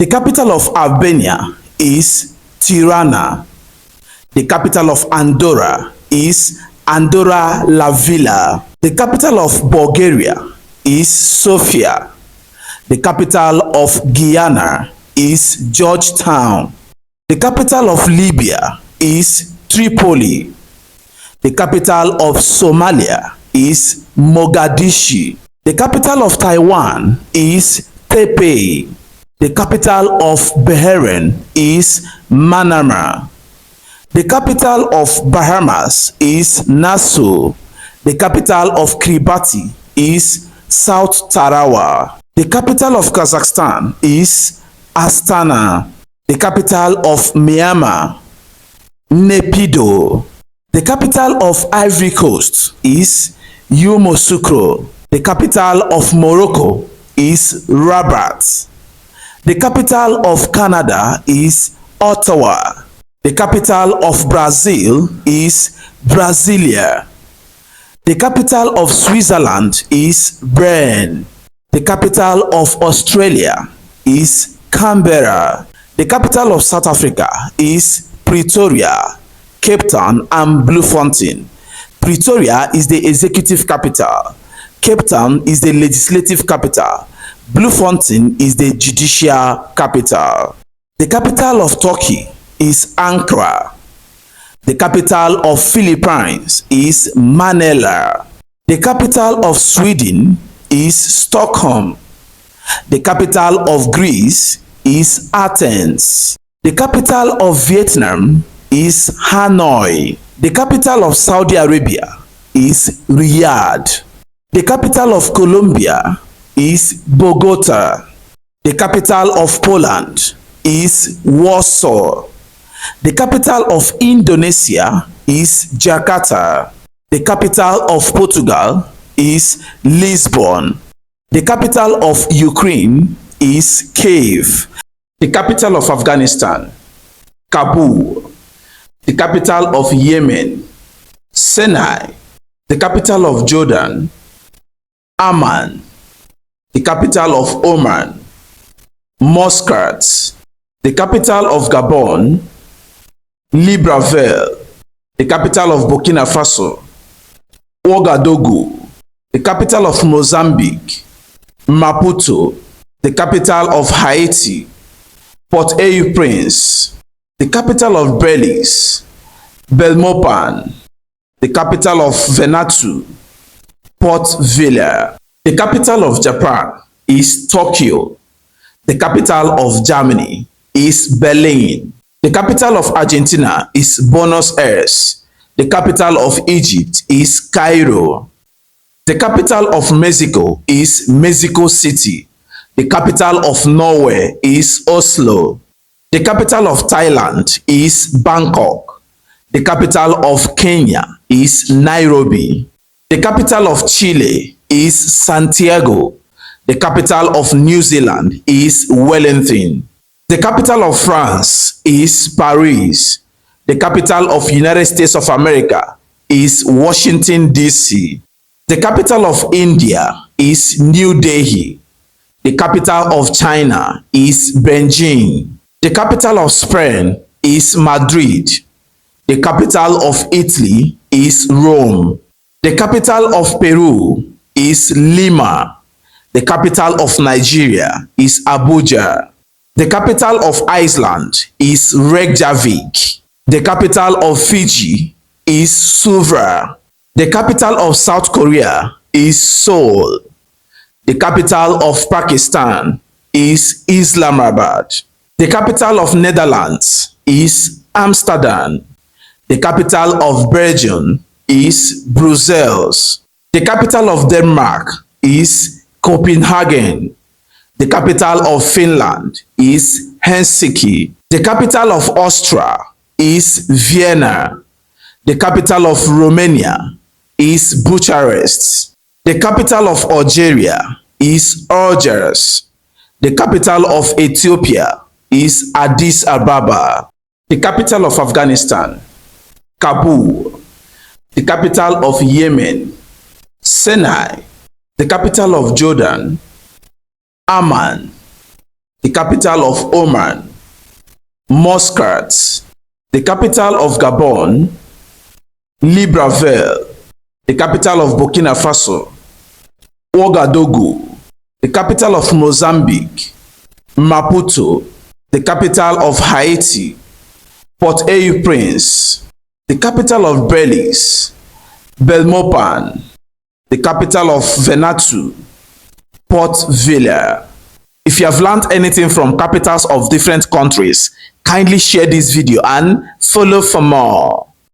The capital of Albania is Tirana. The capital of Andorra is Andorra la Vella. The capital of Bulgaria is Sofia. The capital of Guyana is Georgetown. The capital of Libya is Tripoli. The capital of Somalia is Mogadishu. The capital of Taiwan is Taipei. The capital of Bahrain is Manama. The capital of Bahamas is Nassau. The capital of Kiribati is South Tarawa. The capital of Kazakhstan is Astana. The capital of Myanmar, Naypyidaw. The capital of Ivory Coast is Yamoussoukro. The capital of Morocco is Rabat. The capital of Canada is Ottawa. The capital of Brazil is Brasilia. The capital of Switzerland is Bern. The capital of Australia is Canberra. The capital of South Africa is Pretoria, Cape Town and Bloemfontein. Pretoria is the executive capital. Cape Town is the legislative capital. Bloemfontein is the judicial capital. The capital of Turkey is Ankara. The capital of Philippines is Manila. The capital of Sweden is Stockholm. The capital of Greece is Athens. The capital of Vietnam is Hanoi. The capital of Saudi Arabia is Riyadh. The capital of Colombia is Bogota. The capital of Poland is Warsaw. The capital of Indonesia is Jakarta. The capital of Portugal is Lisbon. The capital of Ukraine is Kiev. The capital of Afghanistan, Kabul. The capital of Yemen, Sinai. The capital of Jordan, Amman. The capital of Oman, Muscat. The capital of Gabon, Libreville. The capital of Burkina Faso, Ouagadougou. The capital of Mozambique, Maputo. The capital of Haiti, Port-au-Prince. The capital of Belize, Belmopan. The capital of Vanuatu, Port Vila. The capital of Japan is Tokyo. The capital of Germany is Berlin. The capital of Argentina is Buenos Aires. The capital of Egypt is Cairo. The capital of Mexico is Mexico City. The capital of Norway is Oslo. The capital of Thailand is Bangkok. The capital of Kenya is Nairobi. The capital of Chile is Santiago. The capital of New Zealand is Wellington. The capital of France is Paris. The capital of United States of America is Washington, D.C. The capital of India is New Delhi. The capital of China is Beijing. The capital of Spain is Madrid. The capital of Italy is Rome. The capital of Peru is Lima. The capital of Nigeria is Abuja. The capital of Iceland is Reykjavik. The capital of Fiji is Suva. The capital of South Korea is Seoul. The capital of Pakistan is Islamabad. The capital of Netherlands is Amsterdam. The capital of Belgium is Brussels. The capital of Denmark is Copenhagen. The capital of Finland is Helsinki. The capital of Austria is Vienna. The capital of Romania is Bucharest. The capital of Algeria is Algiers. The capital of Ethiopia is Addis Ababa. The capital of Afghanistan, Kabul. The capital of Yemen, Sinai. The capital of Jordan, Amman. the capital of Oman. Muscat, the capital of Gabon. Libreville, the capital of Burkina Faso. Ouagadougou, the capital of Mozambique. Maputo, the capital of Haiti. Port-au-Prince, the capital of Belize. Belmopan, the capital of Vanuatu. Port Vila. If you have learned anything from capitals of different countries, kindly share this video and follow for more.